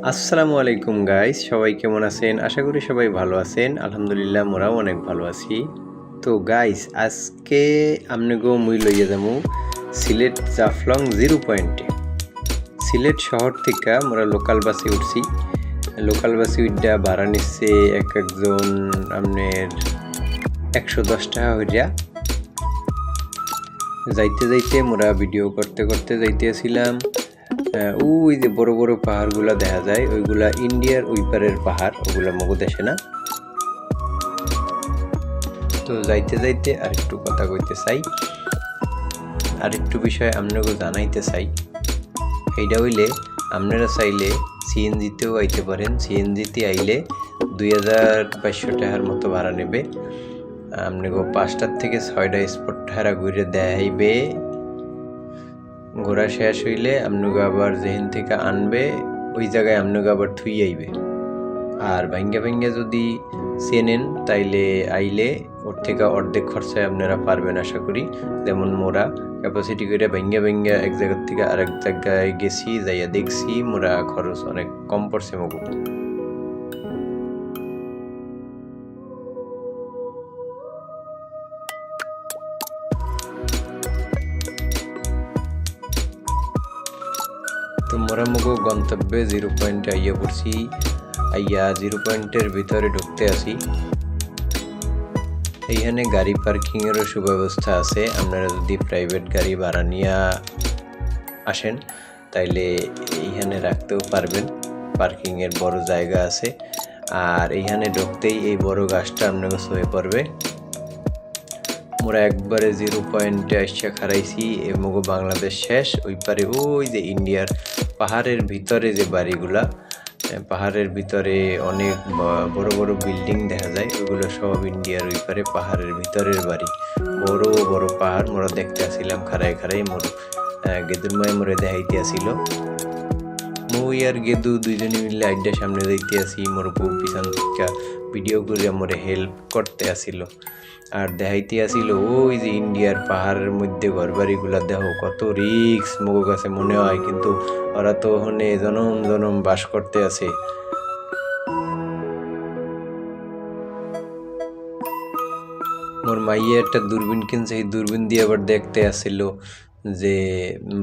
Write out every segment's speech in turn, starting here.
আসসালামু আলাইকুম গাইস, সবাই কেমন আছেন? আশা করি সবাই ভালো আছেন। আলহামদুলিল্লাহ মোরাও অনেক ভালো আছি। তো গাইস আজকে আমনেগো মুই লইয়া যামু সিলেট জাফলং জিরো পয়েন্টে। সিলেট শহর থেকে মোরা লোকাল বাসে উঠছি। লোকাল বাসে উঠা ভাড়া নিচ্ছে এক একজন আমনের 110 টাকা হইয়া। যাইতে যাইতে মোরা ভিডিও করতে করতে যাইতেছিলাম। ওই যে বড় বড় পাহাড়গুলা দেখা যায়, ওইগুলা ইন্ডিয়ার ওই পারের পাহাড়, ওগুলা মগো দেশে না। তো যাইতে যাইতে আরেকটু কথা কইতে চাই, আরেকটু বিষয় আপনাকে জানাইতে চাই। এইটা হইলে আপনারা চাইলে সিএনজিতেও আইতে পারেন। সিএনজিতে আইলে 2500 টাকার মতো ভাড়া নেবে। আপনাকে 5টার থেকে 6টা স্পট হারা ঘুরে দেখাইবে। ঘোরা শেষ হইলে আপনাকে আবার যেখান থেকে আনবে ওই জায়গায় আপনাকে আবার থুই আইবে। আর ভাঙ্গা ভাঙ্গা যদি চেনেন তাইলে আইলে ওর থেকে অর্ধেক খরচায় আপনারা পারবেন আশা করি। যেমন মোরা ক্যাপাসিটি করে ভাঙ্গা ভাঙ্গা এক জায়গার থেকে আরেক জায়গায় গেছি, যাইয়া দেখছি মোরা খরচ অনেক কম পড়ছে মগু। তো মোরা মগো গন্তব্যে জিরো পয়েন্টে আইয়া পড়ছি। আইয়া জিরো পয়েন্টের ভিতরে ঢুকতে আসি। এইখানে গাড়ি পার্কিংয়েরও সুব্যবস্থা আছে। আপনারা যদি প্রাইভেট গাড়ি ভাড়া নিয়ে আসেন তাইলে এইখানে রাখতেও পারবেন, পার্কিংয়ের বড় জায়গা আছে। আর এইখানে ঢুকতেই এই বড় গাছটা আপনাকে হয়ে পড়বে। মোরা একবারে জিরো পয়েন্টে আসছে খারাইছি, মগো বাংলাদেশ শেষ। ওই পারে ওই যে ইন্ডিয়ার পাহাড়ের ভিতরে যে বাড়িগুলা, পাহাড়ের ভিতরে অনেক বড় বড় বিল্ডিং দেখা যায়, ওইগুলো সব ইন্ডিয়ার ওই পারে পাহাড়ের ভিতরের বাড়ি। বড় বড় পাহাড় মোরা দেখতে আসিলাম খাড়াই খাড়াই। মোর গেদুর মায় মোরে দেখাইতে আসিল। মুই আর গেদু দুইজনে মিলে আড্ডা সামনে যাইতে আসি। মোর বউ পিছন থেকে ভিডিও করে মোরে হেল্প করতে আসিল আর দেখাইতে আসিল ওই যে ইন্ডিয়ার পাহাড়ের মধ্যে ঘরবাড়িগুলা দেখো কত রিক্স মগো কাছে মনে হয়, কিন্তু ওরা তো ওখানে জনম জনম বাস করতে আছে। মোর মাইয়ে একটা দূরবীন কিনছে, এই দূরবীন দিয়ে আবার দেখতে আসছিল যে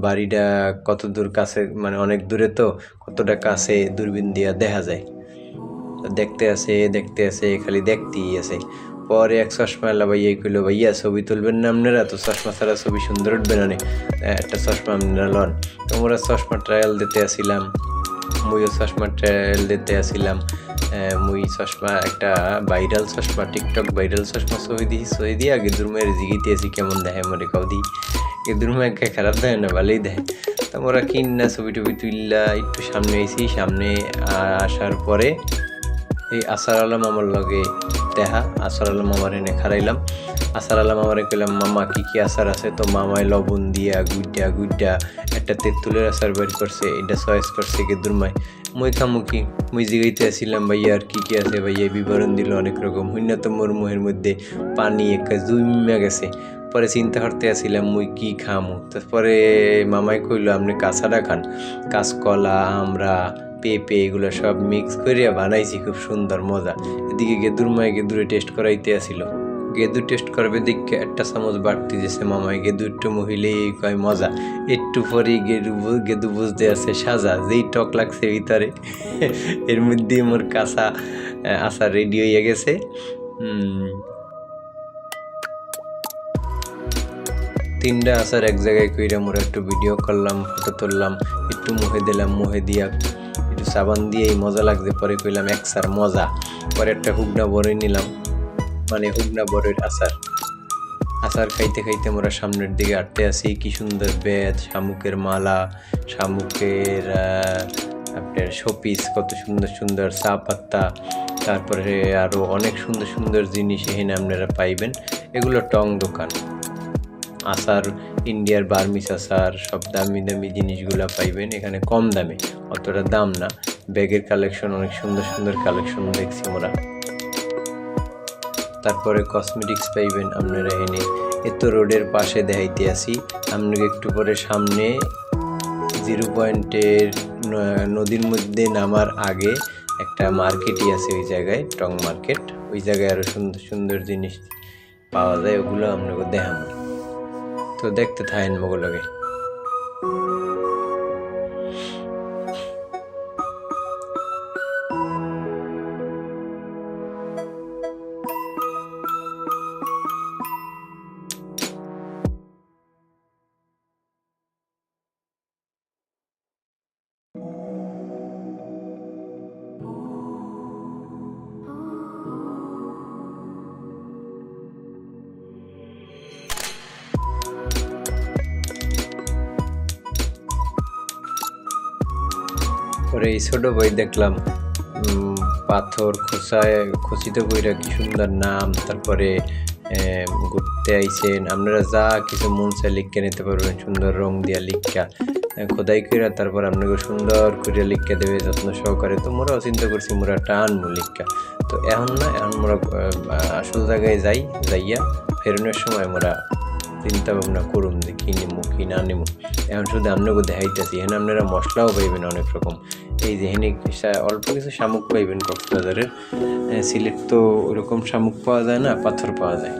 বাড়িটা কত দূর কাছে, মানে অনেক দূরে তো কতটা কাছে দূরবীন দিয়া দেখা যায়। দেখতে আছে খালি দেখতেই আছে। পরে এক চশমা এলা ভাইয়া কইলো, ভাইয়া ছবি তুলবেন না আপনারা? তো চশমা ছাড়া ছবি সুন্দর উঠবে না, একটা চশমা আপনারা লন। তো আমরা চশমা ট্রায়াল দিতে আসিলাম, মুইও চশমা ট্রায়াল দিতে আসিলাম। মুই চশমা একটা ভাইরাল চশমা, টিকটক ভাইরাল চশমা ছবি দিয়ে গেদুর মায়ের জিগিতে আছি কেমন দেখে মরে কাউ দিই। গেদুর মায়ের খারাপ দেখে না, ভালোই দেখে। তো আমরা কিনা ছবি টবি তুললা একটু সামনে আইছি। সামনে আসার পরে এই আসার আলম আমার লগে দেখা। আসার আলম আমার এনে খারাইলাম। আসার আলম আমারে কইলাম, মামা কি কি আচার আছে? তো মামায় লবণ দিয়া গুইডা একটা তেঁতুলের আচার বের করছে, এটা চয়েস করছে গেদুর মায়। মুই খামুকি মুই জিগাইতে আসিলাম, ভাইয়া আর কি কি আছে? ভাইয়া বিবরণ দিল অনেক রকম। হইনা তো মোর মুহের মধ্যে পানি একটা জুইমা গেছে। পরে চিন্তা করতে আসিলাম মুই কি খামু। তারপরে মামাই কইলো, আপনি কাঁচাটা খান। কাঁচকলা, আমরা, পেঁপে এগুলো সব মিক্স করিয়া বানাইছি, খুব সুন্দর মজা। এদিকে গেদুর মায় গেদুরে টেস্ট করাইতে আসিল। গেদু টেস্ট করবে দেখে একটা চামচ বাড়তি দিয়েছে মামায়। গেদু একটু মহিলেই কয় মজা। একটু পরে গেদু বুঝতে আছে সাজা, যেই টক লাগছে ভিতরে এর মধ্যে মোর কাঁচা আচার রেডি হইয়া গেছে। তিনটা আচার এক জায়গায় কইরা মোরা একটু ভিডিও করলাম, ফটো তুললাম, একটু মুখে দিলাম। মুখে দিয়া একটু সাবান দিয়েই মজা লাগছে। পরে কইলাম এক সার মজা। পরে একটা হুগনা বড়ই নিলাম, মানে হুগনা বড়ের আচার। আচার খাইতে খাইতে মোরা সামনের দিকে হাঁটতে আসি। কি সুন্দর বেত, শামুকের মালা, শামুকের আপনার শোপিস, কত সুন্দর সুন্দর চা পাত্তা, তারপরে আরও অনেক সুন্দর সুন্দর জিনিস এখানে আপনারা পাইবেন। এগুলো টং দোকান। আচার, ইন্ডিয়ার বার্মিস আচার, সব দামি দামি জিনিসগুলো পাইবেন এখানে কম দামে, অতটা দাম না। ব্যাগের কালেকশন, অনেক সুন্দর সুন্দর কালেকশন দেখছি মোরা। তারপরে কসমেটিক্স পাইবেন আপনারা এনে। এত রোডের পাশে দেখাইতে আসি। আপনাকে একটু পরে সামনে জিরো পয়েন্টের নদীর মধ্যে নামার আগে একটা মার্কেটই আছে ওই জায়গায়, টং মার্কেট। ওই জায়গায় আরও সুন্দর সুন্দর জিনিস পাওয়া যায়, ওগুলো আপনাকে দেখাবো। তো দেখতে থাকেন ওগুলোকে। পরে এই ছোট বই দেখলাম পাথর খচিত কইরা কি সুন্দর নাম। তারপরে ঘুরতে আইছেন আপনারা, যা কিছু মন চাই লিখে নিতে পারবেন, সুন্দর রং দিয়া লিখা খোদাই কইরা তারপর আপনাকে সুন্দর করে লিখে দেবে যত্ন সহকারে। তো মোরাও চিন্তা করছি মোরা টানবো লিখা। তো এখন না, এখন মোরা আসল জায়গায় যাইয়া ফেরনের সময় মোরা চিন্তা ভাবনা করুন যে কী নেবো কী না নেবো। এখন শুধু আপনাকে দেখাইতেছি, এখানে আপনারা মশলাও পাইবেন অনেক রকম। এই যে এখানে অল্প কিছু শামুক পাইবেন কক্সবাজারের। সিলেট তো ওরকম শামুক পাওয়া যায় না, পাথর পাওয়া যায়।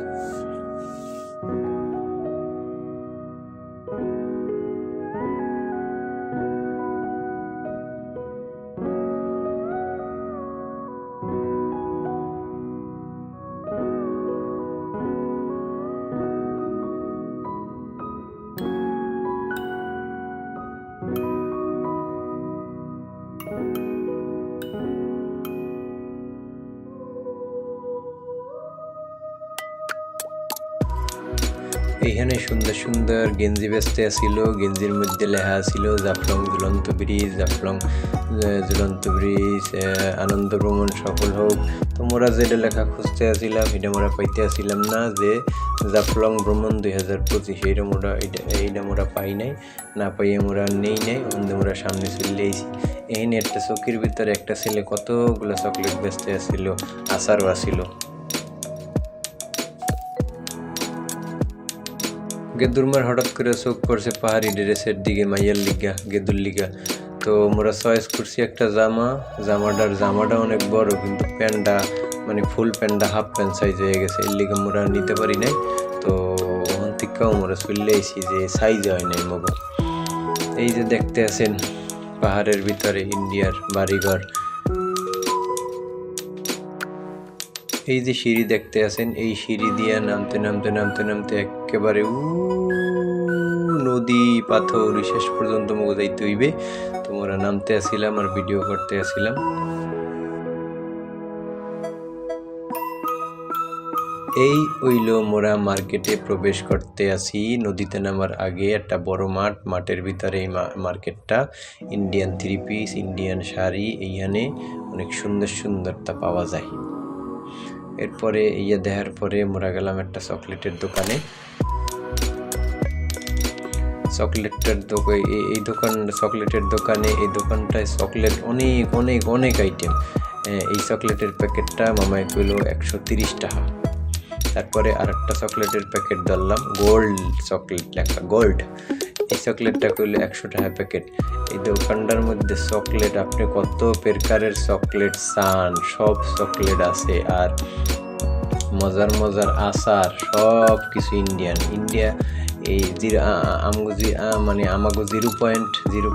এইখানে সুন্দর সুন্দর গেঞ্জি বেচতে আসিল। গেঞ্জির মধ্যে লেখা ছিল জাফলং ঝুলন্ত ব্রিজ, জাফলং ঝুলন্ত ব্রিজ, আনন্দ ভ্রমণ সফল হোক। তো মোরা যেটা লেখা খুঁজতে আসিলাম এটা মোরা পাইতে আসিলাম না, যে জাফলং ভ্রমণ 2025 এইটা মোরা পাই নাই, না পাইয়ে মোরা নেই নাই। ওখানে মোরা সামনে চলে আইছি। এখানে একটা চৌকির ভিতরে একটা ছেলে কতগুলো চকলেট বেচতে আসছিল, আচারও আসিল। গেদুরমার হঠাৎ করে চোখ পড়ছে পাহাড়ি ড্রেসের দিকে, মাইয়ার লিগা, গেদুর লিগা। তো মোরা চয়েস করছি একটা জামাটা অনেক বড়, কিন্তু প্যান্টটা মানে ফুল প্যান্টটা হাফ প্যান্ট সাইজ হয়ে গেছে, এর লিগে মোরা নিতে পারি নাই। তো ওখান থেকেও মোরা চলে আইছি যে সাইজ হয় নাই মগো। এই যে দেখতে আছেন পাহাড়ের ভিতরে ইন্ডিয়ার বাড়িঘর। এই যে সিঁড়ি দেখতে আছেন, এই সিঁড়ি দিয়ে নামতে একেবারে নদী পাথর শেষ পর্যন্ত মগো যাইতে হইবে। তোমরা নামতে আসিলাম আর ভিডিও করতে আসিলাম। এই ওইলো মোরা মার্কেটে প্রবেশ করতে আসি। নদীতে নামার আগে একটা বড় মাঠের ভিতরে এই মার্কেটটা। ইন্ডিয়ান 3 পিস, ইন্ডিয়ান শাড়ি এইখানে অনেক সুন্দর সুন্দরতা পাওয়া যায়। এরপরে দেখার পরে মোরা গেলাম একটা চকলেটের দোকানে। এই দোকানটায় চকলেট অনেক আইটেম। এই চকলেটের প্যাকেটটা মামায় কইল 130 টাকা। তারপরে আর একটা চকলেটের প্যাকেট ধরলাম, গোল্ড চকলেট লেখা, গোল্ড। এই চকলেটটা কইল 100 টাকা প্যাকেট। এই দোকানটার মধ্যে চকলেট আপনি কত প্রকারের চকলেট চান, সব চকলেট আছে। আর মজার আচার সব কিছু ইন্ডিয়া। এই আমাগো 0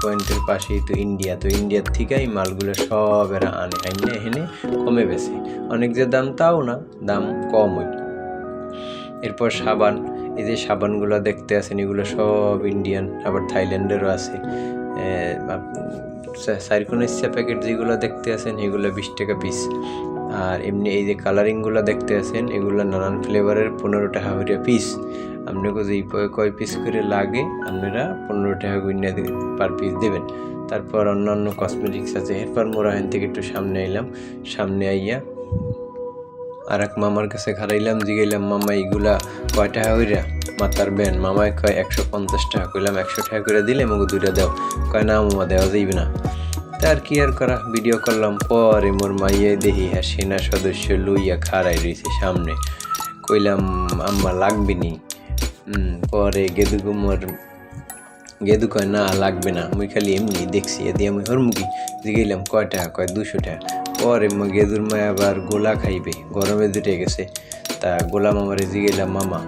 পয়েন্টের পাশেই তো ইন্ডিয়া। তো ইন্ডিয়ার থেকেই মালগুলো সব এরা আনে এখানে কমে বেশি, অনেক যে দাম তাও না, দাম কম হয়। এরপর সাবান, এই যে সাবানগুলো দেখতে আছেন এগুলো সব ইন্ডিয়ান, আবার থাইল্যান্ডেরও আছে। 4 প্যাকেট যেগুলো দেখতে আছেন এগুলো 20 টাকা পিস। আর এমনি এই যে কালারিংগুলো দেখতে আছেন এগুলো নানান ফ্লেভারের 15 টাকা করে পিস। আপনাকে যে কয় পিস করে লাগে আপনারা 15 টাকা গুইনা পার পিস দেবেন। তারপর অন্যান্য কসমেটিক্স আছে। এরপর মোরা এখান থেকে একটু সামনে আইয়া আর এক মামার কাছে খারাইলাম, জিগাইলাম মামা এইগুলা কয় টাকা কইরা? মাতার বেন। মামায় কয় 150 টাকা। কইলাম 100 টাকা করে দিলে আমাকে 2টা দাও। কয় না মামা দেওয়া যাইবে না। তার কি আর করা, ভিডিও করলাম। পরে মোর মাইয়ে দেখি সেনা সদস্য লইয়া খাড়াই রয়েছে সামনে। কইলাম আম্মা লাগবে নি। পরে গেদু কয় না লাগবে না, মুই খালি এমনি দেখছি, এদি আমি হরমুখী জিগাইলাম কয় টাকা, কয় 200 টাকা। পরে গেদুর মায় আবার গোলা খাইবে, গরমে দুটে গেছে। তা গোলা মামারে জিগাইলাম মামা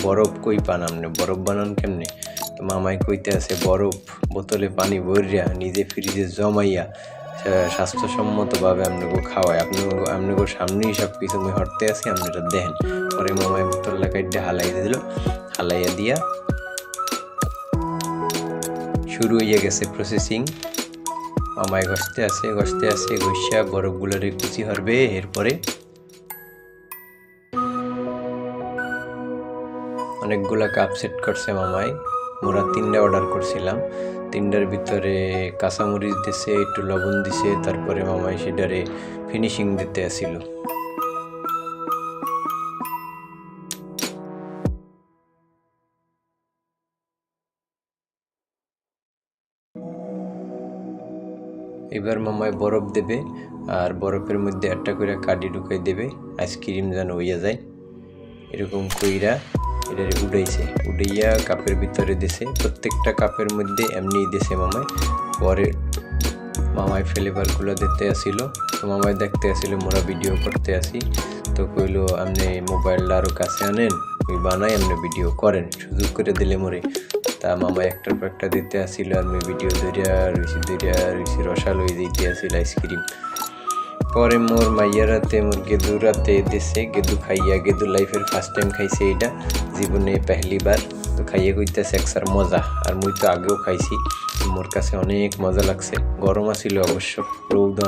বরফ কই পান আপনি, বরফ বানান কেমনে? তো মামাই কইতে আছে বরফ বোতলে পানি ভরিয়া নিজে ফ্রিজে জমাইয়া স্বাস্থ্যসম্মতভাবে আপনাকে খাওয়ায়, আপনাকে সামনেই সব কিছু আমি হরতে আছি, আপনারা দেখেন। পরে মামাই বোতলটা কাইটে হালাই দিল, হালাইয়া দিয়া শুরু হয়ে গেছে প্রসেসিং। মামায় ঘষতে আছে ঘষিয়া বরফগুলোরে কুচি হরবে। এরপরে অনেকগুলা কাপ সেট করছে মামাই। মোরা 3টা অর্ডার করছিলাম, 3টার ভিতরে কাঁচামরিচ দিছে, একটু লবণ দিছে, তারপরে মামাই সেটারে ফিনিশিং দিতে আসিল। এবার মামাই বরফ দেবে, আর বরফের মধ্যে একটা করে কাঠি ঢুকাই দেবে, আইসক্রিম যেন হইয়া যায়। এরকম কইরা এটারে উড়াইয়া কাপের ভিতরে দিছে। প্রত্যেকটা কাপের মধ্যে এমনি দিছে মামাই। পরে মামাই ফ্লেভারগুলো দিতে আসিল। তো মামাই দেখতে আসিল মোরা ভিডিও করতে আসি, তো কইলো আপনি মোবাইলটা আরও কাছে আনেন, ওই বানাই আপনি ভিডিও করেন, সুযোগ করে দিলে মোরে। তা মামাই একটার পর একটা দিতে আসিল, আর আমি ভিডিও ধরিয়া রইছি রসাল হয়ে দিতে আসিল আইসক্রিম। পরে মোর মাইয়ারাতে মোর গেদুরাতে দেশে গেদু খাইয়া, গেদু লাইফের ফার্স্ট টাইম খাইছে এটা, জীবনে পেহলি বার। তো খাইয়ে কইতেছে একসার মজা, আর মুই তো আগেও খাইছি, মোর কাছে অনেক মজা লাগছে। গরম আসিল অবশ্য, রৌদ্র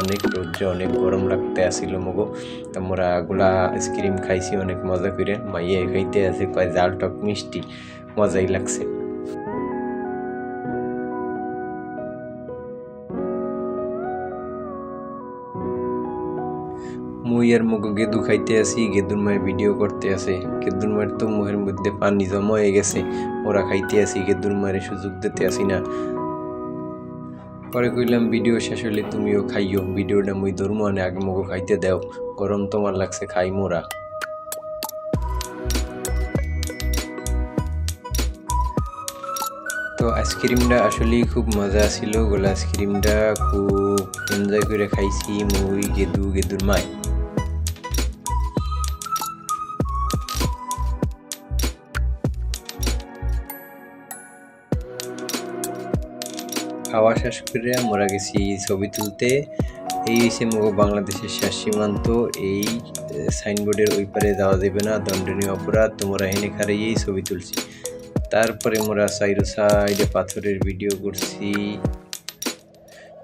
অনেক গরম লাগতে আসিল মগো। তো মোরা গুলা আইসক্রিম খাইছি অনেক মজা করে। মাইয়া খাইতে আছে কয় জাল টক মিষ্টি, মজাই লাগছে। মুই আর মগো গেদু খাইতে আসি, গেদুর মায়ের ভিডিও করতে আছে। গেদুর মায়ের তো মুখের মধ্যে পানি জমা হয়ে গেছে, ওরা খাইতে আসি, গেদুর মায়ের সুযোগ দিতে আসি না। পরে কইলাম ভিডিও শেষ হলে তুমিও খাইও, ভিডিওটা মুই ধরমু, আগে মগো খাইতে দাও, গরম তোমার লাগছে, খাই মোরা। তো আইসক্রিমটা আসলেই খুব মজা ছিল, গোলা আইসক্রিমটা খুব এনজয় করে খাইছি মুই, গেদুর মায়। খাওয়া শেষ করে আমরা গেছি ছবি তুলতে। এই হচ্ছে মগো বাংলাদেশের শেষ সীমান্ত। এই সাইনবোর্ডের ওই পারে যাওয়া যাবে না, দণ্ডনীয় অপরাধ, তোমরা হেনে খারাইয়েই ছবি তুলছি। তারপরে মোরা সাইডে পাথরের ভিডিও করছি।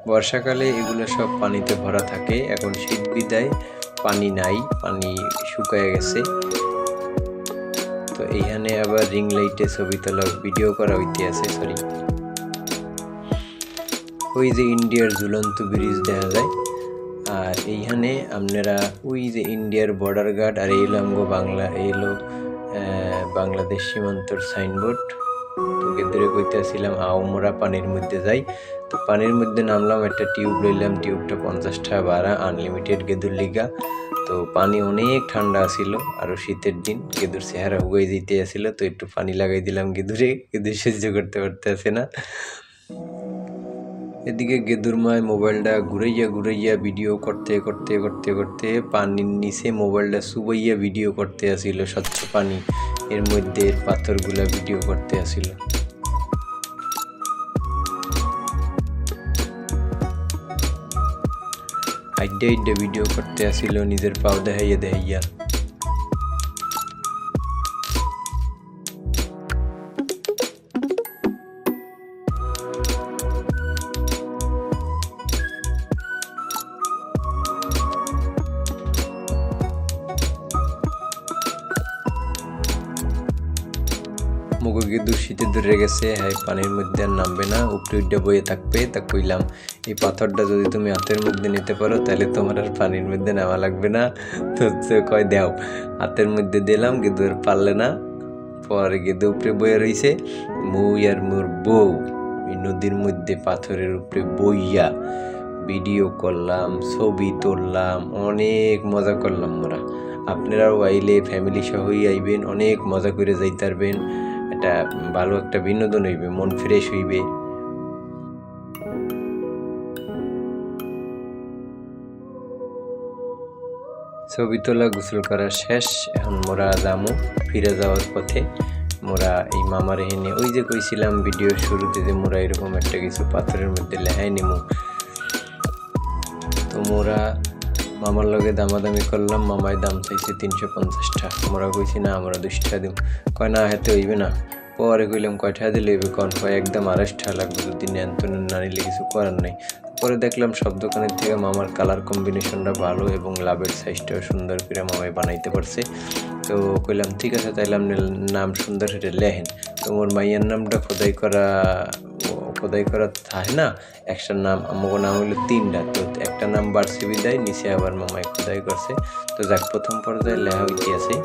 বর্ষাকালে এগুলো সব পানিতে ভরা থাকে, এখন শীত বিদায় পানি নাই, পানি শুকায় গেছে। তো এইখানে আবার রিং লাইটে ছবি তোলা, ভিডিও করা হইতে আছে। সরি, ওই যে ইন্ডিয়ার ঝুলন্ত ব্রিজ দেখা যায়, আর এইখানে আপনারা ওই যে ইন্ডিয়ার বর্ডার গার্ড, আর এই আমগো বাংলা, এলো বাংলাদেশ সীমান্তর সাইনবোর্ড। তো গেদুরে কইতে আসছিলাম আও মোরা পানির মধ্যে যাই। তো পানির মধ্যে নামলাম, একটা টিউব লইলাম, টিউবটা 50 টাকা ভাড়া, আনলিমিটেড গেদুর লিগা। তো পানি অনেক ঠান্ডা আসিল, আরও শীতের দিন, গেদুর চেহারা হুগাই দিতে আসিল। তো একটু পানি লাগাই দিলাম গেদুরে, গেদুর সহ্য করতে আসে না। এদিকে গেদুর মায় মোবাইলটা ঘুরাইয়া ভিডিও করতে পানির নিচে মোবাইলটা চুবাইয়া ভিডিও করতে আসিল, স্বচ্ছ পানি এর মধ্যে পাথরগুলা ভিডিও করতে আসিল। হাইডা ভিডিও করতে আসিল, নিজের পাও দেখাইয়া। মগো গেদু শীতে ধরে গেছে, হ্যাঁ পানির মধ্যে আর নামবে না, উপরে উঠে বয়ে থাকবে। তা কইলাম এই পাথরটা যদি তুমি হাতের মধ্যে নিতে পারো তাহলে তোমার আর পানির মধ্যে নামা লাগবে না। তো কয় দাও, হাতের মধ্যে দিলাম, গেদু আর পারলে না। পরে গেদু উপরে বয়ে রইছে, মুই আর মোর বউ এই নদীর মধ্যে পাথরের উপরে বইয়া ভিডিও করলাম, ছবি তুললাম, অনেক মজা করলাম মোরা। আপনারাও আইলে ফ্যামিলি সহই আইবেন, অনেক মজা করে যাইতে পারবেন। একটা ভালো একটা বিনোদন হইবে, মন ফ্রেশ হইবে। ছবি তোলা গোসল করা শেষ, এখন মোরা যামু ফিরে যাওয়ার পথে। মোরা এই মামার এনে ওই যে কইছিলাম ভিডিওর শুরুতে যে মোরা এরকম একটা কিছু পাথরের মধ্যে লেহাই নিমু, তো মোরা মামার লগে দামাদামি করলাম। মামায় দাম চাইছে 350 টাকা, মোরা কইছি না আমরা 2 টাকা দিব। কয় না হাতে হইবে না। পরে কইলাম কয় টাকা দিলে হইবে, কন কয় একদম 250 টাকা লাগবে, যদি নেন তো না নিলে কিছু করার নাই। পরে দেখলাম সব দোকানের থেকে মামার কালার কম্বিনেশনটা ভালো এবং লাভের সাইজটাও সুন্দর করে মামাই বানাইতে পারছে। তো কইলাম ঠিক আছে তাইলে আপনি নাম সুন্দর সেটা লেহেন। তো মোর মাইয়ার নামটা খোদাই করা থাকে না, একটা নাম আমার নাম হইলো 3টা, তো একটা নাম বাড়ছে বিদায়, নিচে আবার মামাই খোদাই করছে। তো যাক প্রথম পর্যায়ে লেহা হইতে আছে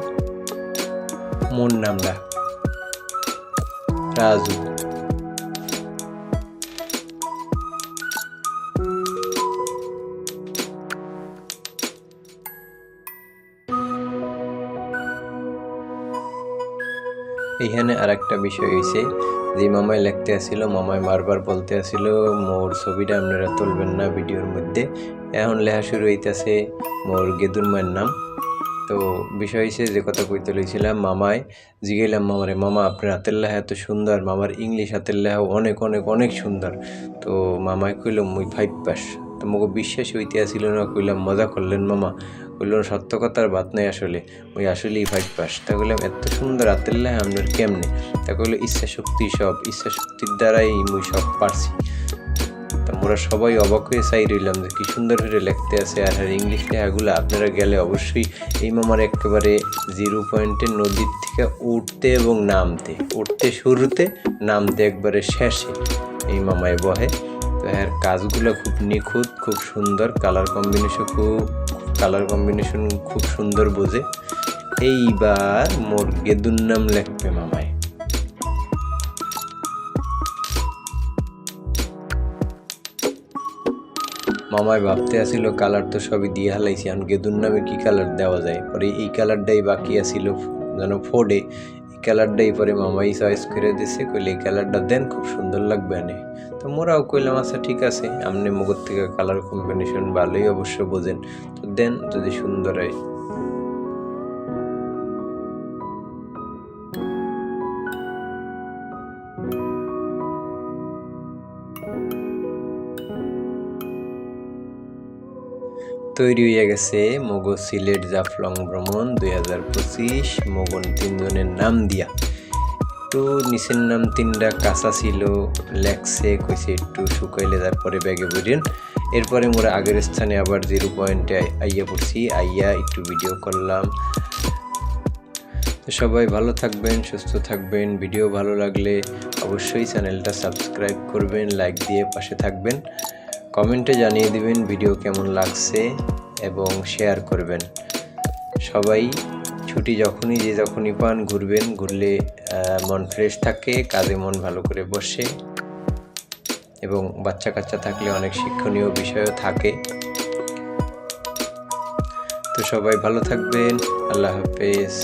মোর নামটা রাজু। এইখানে আর একটা বিষয় হয়েছে, যে মামাই লিখতে আসছিল, মামাই বারবার বলতে আসছিল মোর ছবিটা আপনারা তুলবেন না ভিডিওর মধ্যে। এখন লেখা শুরু হইতেছে মোর গেদুর মায়ের নাম। তো বিষয় হয়েছে যে কথা কইতে লইছিলাম, মামায় জিগাইলাম মামারে, মামা আপনার হাতের লেখা এত সুন্দর, মামার ইংলিশ হাতের লেখা অনেক অনেক অনেক সুন্দর। তো মামাই কইল মুই 5 পাস। তো মোকে বিশ্বাস হইতে আসছিল না, কইলাম মজা করলেন মামা। কইলাম সত্য কথার বাত নাই, আসলে ওই আসলেই 5 পাস। তা কইলাম এত সুন্দর হাতের লেখা আপনার কেমনে? তা কইলো ইচ্ছা শক্তির দ্বারাই মুই সব পারছি। তা মোরা সবাই অবাক হয়ে চাই রইলাম যে কি সুন্দর করে লিখতে আছে। আর ইংলিশ লেখাগুলো আপনারা গেলে অবশ্যই এই মামার একেবারে 0 পয়েন্টে নদীর থেকে উঠতে এবং নামতে, উঠতে শুরুতে নামতে একবারে শেষে এই মামায় বহে। তো এর কাজগুলো খুব নিখুঁত, খুব সুন্দর, কালার কম্বিনেশন খুব সুন্দর বোঝে। এইবার মোর গেদুর নাম লিখবে মামায়। মামায় ভাবতে আসিল কালার তো সবই দিয়ে হালাইছি, এখন গেদুর নামে কি কালার দেওয়া যায়। পরে এই কালারটাই বাকি আসিল যেন ফোডে, এই কালারটাই পরে মামাই চয়েস করে দিছে, কইলে এই কালারটা দেন খুব সুন্দর লাগবে আনে। তো মোরাও কইলাম আচ্ছা ঠিক আছে, আপনি মুগর থেকে কালার কম্বিনেশন ভালোই অবশ্য বোঝেন, তো দেন যদি সুন্দর হয়। তৈরি হয়ে গেছে মগো সিলেট জাফলং ভ্রমণ 2025 মগন 3 জনের নাম দিয়া। তো নিচের নাম 3টা কাঁচা ছিল, লেখছে কইছে একটু শুকাইলে তারপরে ব্যাগে ভরেন। এরপরে মোরা আগের স্থানে আবার 0 পয়েন্টে আইয়া পড়ছি, আইয়া একটু ভিডিও করলাম। তো সবাই ভালো থাকবেন, সুস্থ থাকবেন। ভিডিও ভালো লাগলে অবশ্যই চ্যানেলটা সাবস্ক্রাইব করবেন, লাইক দিয়ে পাশে থাকবেন, কমেন্টে জানিয়ে দিবেন ভিডিও কেমন লাগছে এবং শেয়ার করবেন। সবাই ছুটি যখনই পান ঘুরবেন, ঘুরলে মন ফ্রেশ থাকে, কাজে মন ভালো করে বসে এবং বাচ্চা কাচ্চা থাকলে অনেক শিক্ষণীয় বিষয়ও থাকে। তো সবাই ভালো থাকবেন, আল্লাহ হাফেজ।